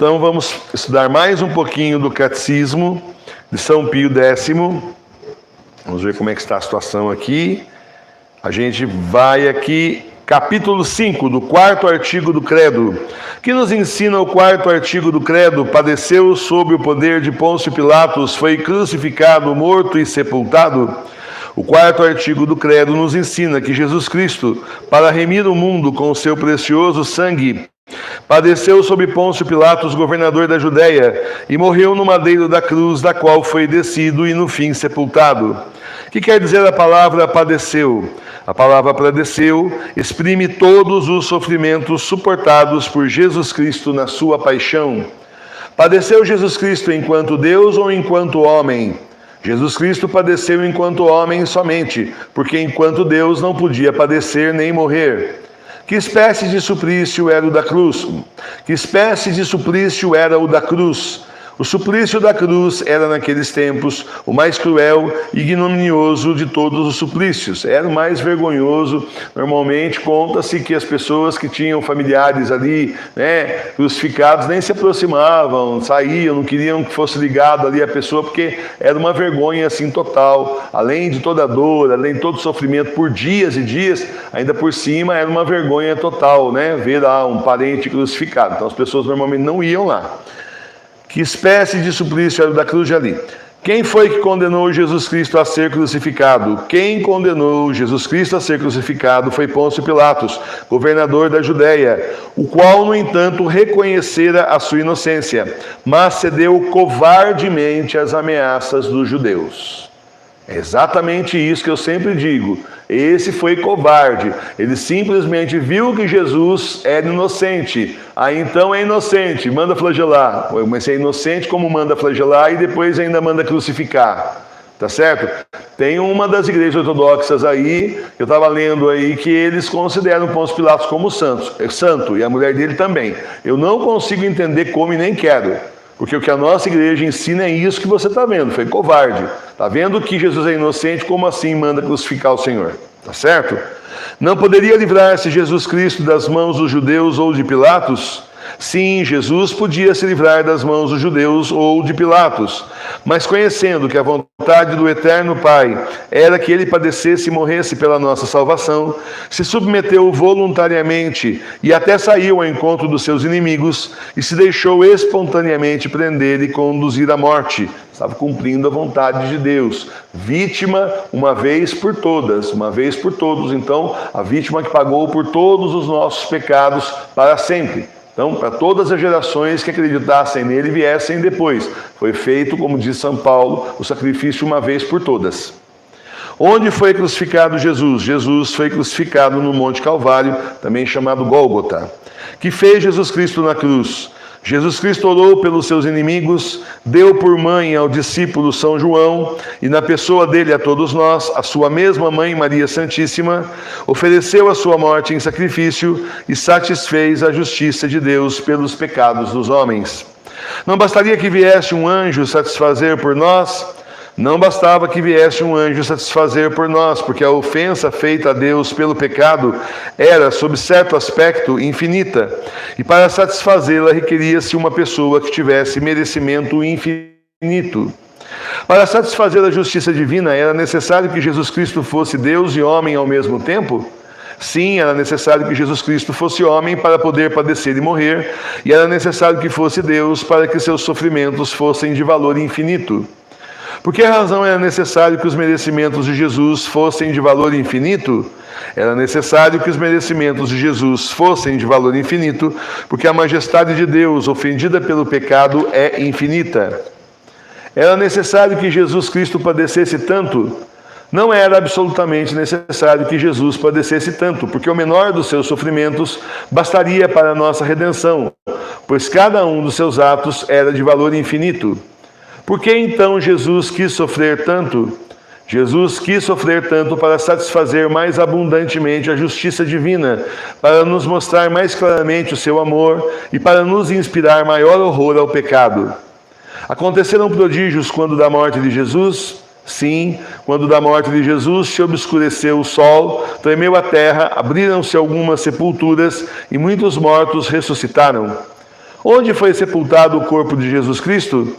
Então vamos estudar mais um pouquinho do Catecismo de São Pio X. Vamos ver como é que está a situação aqui. A gente vai aqui, capítulo 5, do 4º artigo do Credo, que nos ensina o 4º artigo do Credo: padeceu sob o poder de Pôncio Pilatos, foi crucificado, morto e sepultado. O 4º artigo do Credo nos ensina que Jesus Cristo, para remir o mundo com o seu precioso sangue, padeceu sob Pôncio Pilatos, governador da Judéia, e morreu no madeiro da cruz, da qual foi descido e no fim sepultado. O que quer dizer a palavra padeceu? A palavra padeceu exprime todos os sofrimentos suportados por Jesus Cristo na sua paixão. Padeceu Jesus Cristo enquanto Deus ou enquanto homem? Jesus Cristo padeceu enquanto homem somente, porque enquanto Deus não podia padecer nem morrer. Que espécie de suplício era o da cruz? Que espécie de suplício era o da cruz? O suplício da cruz era, naqueles tempos, o mais cruel e ignominioso de todos os suplícios. Era o mais vergonhoso. Normalmente, conta-se que as pessoas que tinham familiares ali, crucificados, nem se aproximavam, saíam, não queriam que fosse ligado ali a pessoa, porque era uma vergonha assim total. Além de toda a dor, além de todo o sofrimento por dias e dias, ainda por cima era uma vergonha total, ver lá um parente crucificado. Então as pessoas normalmente não iam lá. Que espécie de suplício era o da cruz de ali? Quem foi que condenou Jesus Cristo a ser crucificado? Quem condenou Jesus Cristo a ser crucificado foi Pôncio Pilatos, governador da Judéia, o qual, no entanto, reconhecera a sua inocência, mas cedeu covardemente às ameaças dos judeus. É exatamente isso que eu sempre digo. Esse foi covarde. Ele simplesmente viu que Jesus era inocente. Aí então é inocente, manda flagelar. Mas é inocente, como manda flagelar e depois ainda manda crucificar. Tá certo? Tem uma das igrejas ortodoxas aí, eu estava lendo aí, que eles consideram Pôncio Pilatos como santo, e a mulher dele também. Eu não consigo entender como e nem quero. Porque o que a nossa igreja ensina é isso que você está vendo, foi covarde. Está vendo que Jesus é inocente, como assim manda crucificar o Senhor? Tá certo? Não poderia livrar-se Jesus Cristo das mãos dos judeus ou de Pilatos? Sim, Jesus podia se livrar das mãos dos judeus ou de Pilatos, mas conhecendo que a vontade do eterno Pai era que ele padecesse e morresse pela nossa salvação, se submeteu voluntariamente e até saiu ao encontro dos seus inimigos e se deixou espontaneamente prender e conduzir à morte. Estava cumprindo a vontade de Deus. Vítima uma vez por todas, uma vez por todos. Então, a vítima que pagou por todos os nossos pecados para sempre. Então, para todas as gerações que acreditassem nele viessem depois. Foi feito, como diz São Paulo, o sacrifício uma vez por todas. Onde foi crucificado Jesus? Jesus foi crucificado no Monte Calvário, também chamado Gólgota. Que fez Jesus Cristo na cruz? Jesus Cristo orou pelos seus inimigos, deu por mãe ao discípulo São João e na pessoa dele a todos nós, a sua mesma mãe Maria Santíssima, ofereceu a sua morte em sacrifício e satisfez a justiça de Deus pelos pecados dos homens. Não bastaria que viesse um anjo satisfazer por nós? Não bastava que viesse um anjo satisfazer por nós, porque a ofensa feita a Deus pelo pecado era, sob certo aspecto, infinita, e para satisfazê-la requeria-se uma pessoa que tivesse merecimento infinito. Para satisfazer a justiça divina, era necessário que Jesus Cristo fosse Deus e homem ao mesmo tempo? Sim, era necessário que Jesus Cristo fosse homem para poder padecer e morrer, e era necessário que fosse Deus para que seus sofrimentos fossem de valor infinito. Por que razão era necessário que os merecimentos de Jesus fossem de valor infinito? Era necessário que os merecimentos de Jesus fossem de valor infinito, porque a majestade de Deus, ofendida pelo pecado, é infinita. Era necessário que Jesus Cristo padecesse tanto? Não era absolutamente necessário que Jesus padecesse tanto, porque o menor dos seus sofrimentos bastaria para a nossa redenção, pois cada um dos seus atos era de valor infinito. Por que então Jesus quis sofrer tanto? Jesus quis sofrer tanto para satisfazer mais abundantemente a justiça divina, para nos mostrar mais claramente o seu amor e para nos inspirar maior horror ao pecado. Aconteceram prodígios quando da morte de Jesus? Sim, quando da morte de Jesus se obscureceu o sol, tremeu a terra, abriram-se algumas sepulturas e muitos mortos ressuscitaram. Onde foi sepultado o corpo de Jesus Cristo?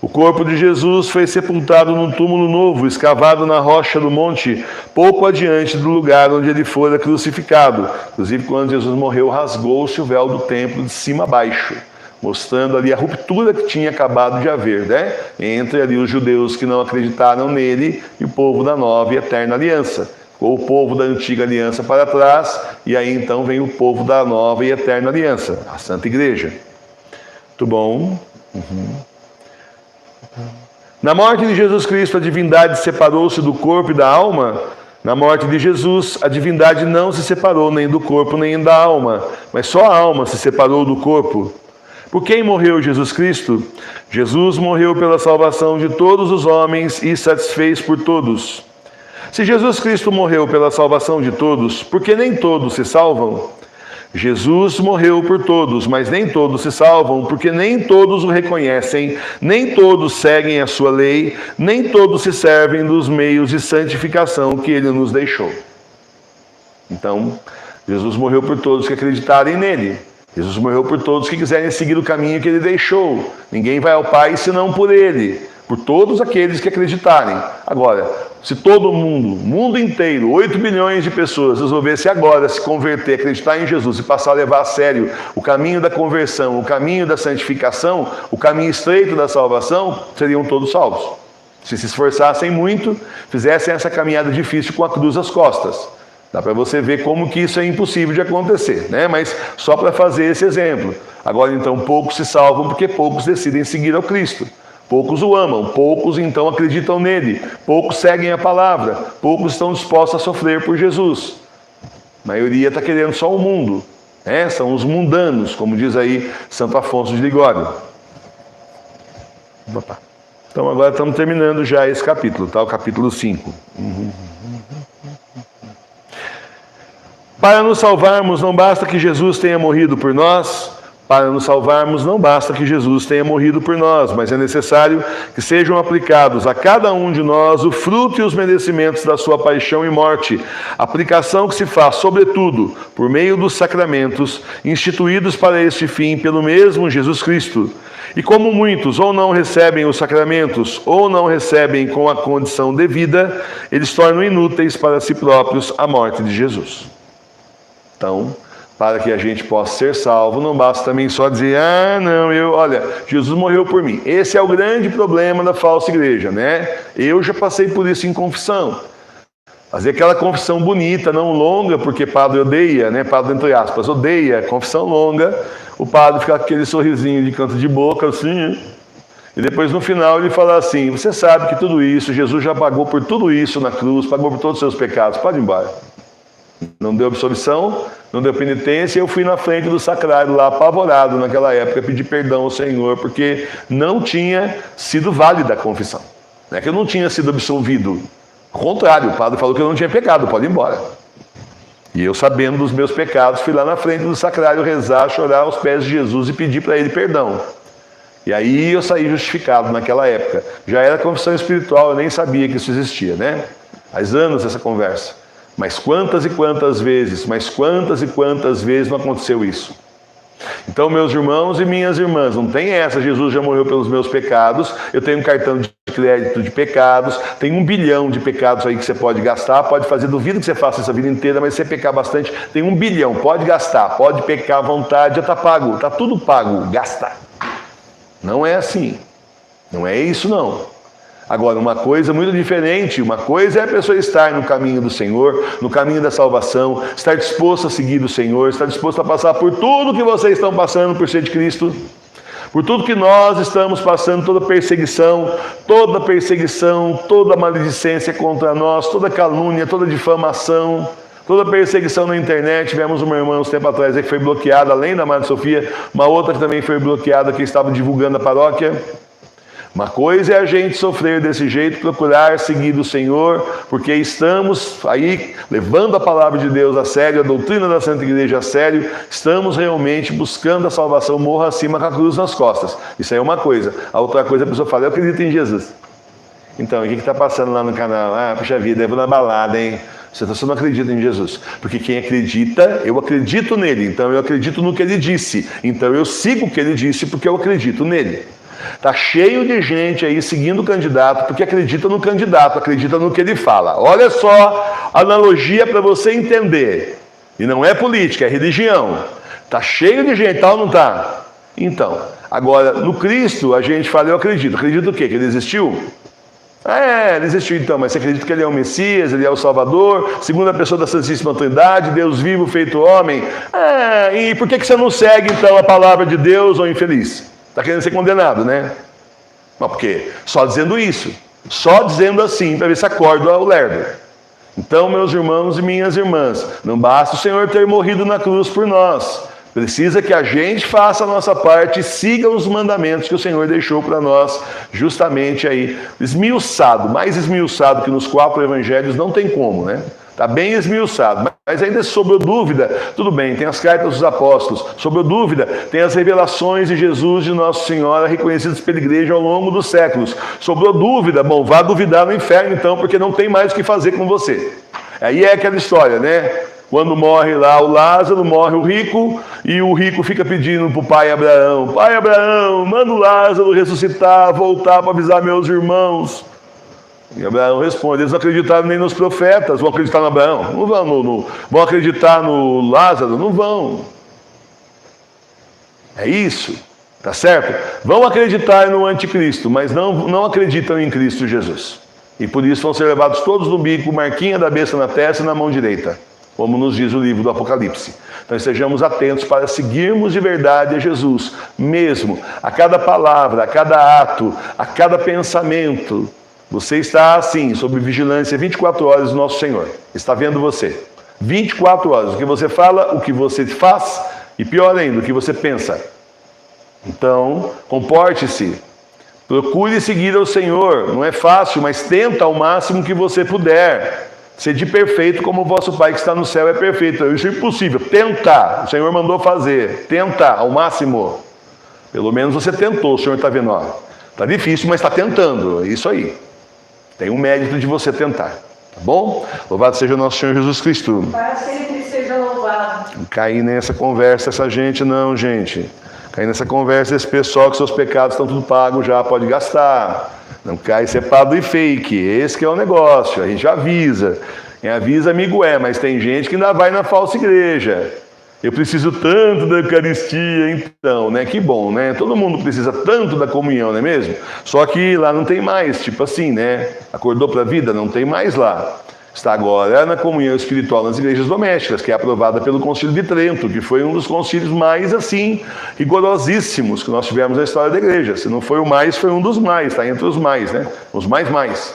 O corpo de Jesus foi sepultado num túmulo novo, escavado na rocha do monte, pouco adiante do lugar onde ele fora crucificado. Inclusive, quando Jesus morreu, rasgou-se o véu do templo de cima a baixo, mostrando ali a ruptura que tinha acabado de haver, né? Entre ali os judeus que não acreditaram nele e o povo da nova e eterna aliança. Ficou o povo da antiga aliança para trás, e aí então vem o povo da nova e eterna aliança, a Santa Igreja. Muito bom. Na morte de Jesus Cristo, a divindade separou-se do corpo e da alma. Na morte de Jesus, a divindade não se separou nem do corpo nem da alma, mas só a alma se separou do corpo. Por quem morreu Jesus Cristo? Jesus morreu pela salvação de todos os homens e satisfez por todos. Se Jesus Cristo morreu pela salvação de todos, por que nem todos se salvam? Jesus morreu por todos, mas nem todos se salvam, porque nem todos o reconhecem, nem todos seguem a sua lei, nem todos se servem dos meios de santificação que ele nos deixou. Então, Jesus morreu por todos que acreditarem nele. Jesus morreu por todos que quiserem seguir o caminho que ele deixou. Ninguém vai ao Pai senão por ele, por todos aqueles que acreditarem. Agora, se todo mundo, o mundo inteiro, 8 bilhões de pessoas resolvesse agora se converter, acreditar em Jesus e passar a levar a sério o caminho da conversão, o caminho da santificação, o caminho estreito da salvação, seriam todos salvos. Se esforçassem muito, fizessem essa caminhada difícil com a cruz às costas. Dá para você ver como que isso é impossível de acontecer, né? Mas só para fazer esse exemplo. Agora então, poucos se salvam porque poucos decidem seguir ao Cristo. Poucos o amam, poucos então acreditam nele, poucos seguem a palavra, poucos estão dispostos a sofrer por Jesus. A maioria está querendo só o mundo, né? São os mundanos, como diz aí Santo Afonso de Ligório. Então agora estamos terminando já esse capítulo, tá? O capítulo 5. Para nos salvarmos, não basta que Jesus tenha morrido por nós. Para nos salvarmos, não basta que Jesus tenha morrido por nós, mas é necessário que sejam aplicados a cada um de nós o fruto e os merecimentos da sua paixão e morte, aplicação que se faz, sobretudo, por meio dos sacramentos, instituídos para este fim pelo mesmo Jesus Cristo. E como muitos ou não recebem os sacramentos, ou não recebem com a condição devida, eles tornam inúteis para si próprios a morte de Jesus. Então, para que a gente possa ser salvo, não basta também só dizer, olha, Jesus morreu por mim. Esse é o grande problema da falsa igreja, né? Eu já passei por isso em confissão. Fazer aquela confissão bonita, não longa, porque padre odeia, né? Padre, entre aspas, odeia confissão longa. O padre fica com aquele sorrisinho de canto de boca, assim, e depois no final ele fala assim, você sabe que tudo isso, Jesus já pagou por tudo isso na cruz, pagou por todos os seus pecados, pode ir embora. Não deu absolvição, não deu penitência, eu fui na frente do sacrário lá, apavorado naquela época, pedir perdão ao Senhor, porque não tinha sido válida a confissão. Não é que eu não tinha sido absolvido. Ao contrário, o padre falou que eu não tinha pecado, pode ir embora. E eu, sabendo dos meus pecados, fui lá na frente do sacrário rezar, chorar aos pés de Jesus e pedir para ele perdão. E aí eu saí justificado naquela época. Já era confissão espiritual, eu nem sabia que isso existia, né? Faz anos essa conversa. Mas quantas e quantas vezes não aconteceu isso? Então, meus irmãos e minhas irmãs, não tem essa, Jesus já morreu pelos meus pecados, eu tenho um cartão de crédito de pecados, tem 1 bilhão de pecados aí que você pode gastar, pode fazer, duvido que você faça essa vida inteira, mas se você pecar bastante, tem 1 bilhão, pode gastar, pode pecar à vontade, já está pago, está tudo pago, gasta. Não é assim, não é isso não. Agora, uma coisa muito diferente, uma coisa é a pessoa estar no caminho do Senhor, no caminho da salvação, estar disposto a seguir o Senhor, estar disposto a passar por tudo que vocês estão passando por ser de Cristo, por tudo que nós estamos passando, toda perseguição, toda maledicência contra nós, toda calúnia, toda difamação, toda perseguição na internet. Tivemos uma irmã uns tempos atrás que foi bloqueada, além da Madre Sofia, uma outra que também foi bloqueada, que estava divulgando a paróquia. Uma coisa é a gente sofrer desse jeito, procurar seguir o Senhor, porque estamos aí levando a palavra de Deus a sério, a doutrina da Santa Igreja a sério, estamos realmente buscando a salvação morro acima com a cruz nas costas. Isso aí é uma coisa. A outra coisa, a pessoa fala, eu acredito em Jesus. Então, o que está passando lá no canal? Ah, puxa vida, eu vou na balada, hein? Você não acredita em Jesus. Porque quem acredita, eu acredito nele. Então eu acredito no que ele disse. Então eu sigo o que ele disse porque eu acredito nele. Está cheio de gente aí seguindo o candidato porque acredita no candidato, acredita no que ele fala. Olha só a analogia para você entender. E não é política, é religião. Está cheio de gente, tal ou não está? Então, agora, no Cristo, a gente fala, eu acredito. Acredito o quê? Que ele existiu? Ele existiu então, mas você acredita que ele é o Messias, ele é o Salvador, segunda pessoa da Santíssima Trindade, Deus vivo feito homem? E por que você não segue então a palavra de Deus, ou infeliz? Está querendo ser condenado, né? Não, porque só dizendo isso, só dizendo assim, para ver se acorda o lerdo. Então, meus irmãos e minhas irmãs, não basta o Senhor ter morrido na cruz por nós. Precisa que a gente faça a nossa parte e siga os mandamentos que o Senhor deixou para nós, justamente aí, esmiuçado, mais esmiuçado que nos 4 evangelhos, não tem como, né? Está bem esmiuçado, mas ainda sobrou dúvida, tudo bem, tem as cartas dos apóstolos, sobrou dúvida, tem as revelações de Jesus e de Nossa Senhora reconhecidas pela igreja ao longo dos séculos. Sobrou dúvida, bom, vá duvidar no inferno então, porque não tem mais o que fazer com você. Aí é aquela história, né? Quando morre lá o Lázaro, morre o rico, e o rico fica pedindo para o pai Abraão, pai Abraão, manda o Lázaro ressuscitar, voltar para avisar meus irmãos. E Abraão responde, eles não acreditaram nem nos profetas, vão acreditar no Abraão? Não vão. Vão acreditar no Lázaro? Não vão. É isso, tá certo? Vão acreditar no anticristo, mas não acreditam em Cristo Jesus. E por isso vão ser levados todos no bico, marquinha da besta na testa e na mão direita, como nos diz o livro do Apocalipse. Então estejamos atentos para seguirmos de verdade a Jesus, mesmo a cada palavra, a cada ato, a cada pensamento. Você está assim, sob vigilância 24 horas do nosso Senhor. Está vendo você. 24 horas. O que você fala, o que você faz e pior ainda, o que você pensa. Então, comporte-se. Procure seguir ao Senhor. Não é fácil, mas tenta ao máximo que você puder. Sede perfeito como o vosso Pai que está no céu é perfeito. Isso é impossível. Tenta. O Senhor mandou fazer. Tenta ao máximo. Pelo menos você tentou. O Senhor está vendo. Está difícil, mas está tentando. É isso aí. Tem um mérito de você tentar, tá bom? Louvado seja o nosso Senhor Jesus Cristo. Para sempre seja louvado. Não cair nessa conversa, essa gente não, gente. Cair nessa conversa, esse pessoal que seus pecados estão tudo pagos já, pode gastar. Não cai, isso é pado e fake. Esse que é o negócio, a gente avisa. Quem avisa, amigo mas tem gente que ainda vai na falsa igreja. Eu preciso tanto da Eucaristia, então, né? Que bom, né? Todo mundo precisa tanto da comunhão, não é mesmo? Só que lá não tem mais, tipo assim, né? Acordou para a vida? Não tem mais lá. Está agora na comunhão espiritual nas igrejas domésticas, que é aprovada pelo Concílio de Trento, que foi um dos concílios mais, assim, rigorosíssimos que nós tivemos na história da igreja. Se não foi o mais, foi um dos mais, está entre os mais, né? Os mais.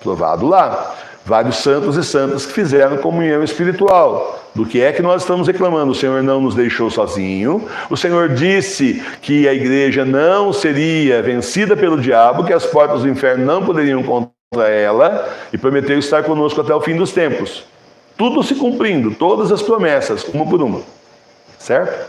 Aprovado lá. Vários santos e santas que fizeram comunhão espiritual. Do que é que nós estamos reclamando? O Senhor não nos deixou sozinho. O Senhor disse que a igreja não seria vencida pelo diabo, que as portas do inferno não poderiam contra ela, e prometeu estar conosco até o fim dos tempos. Tudo se cumprindo, todas as promessas, uma por uma. Certo?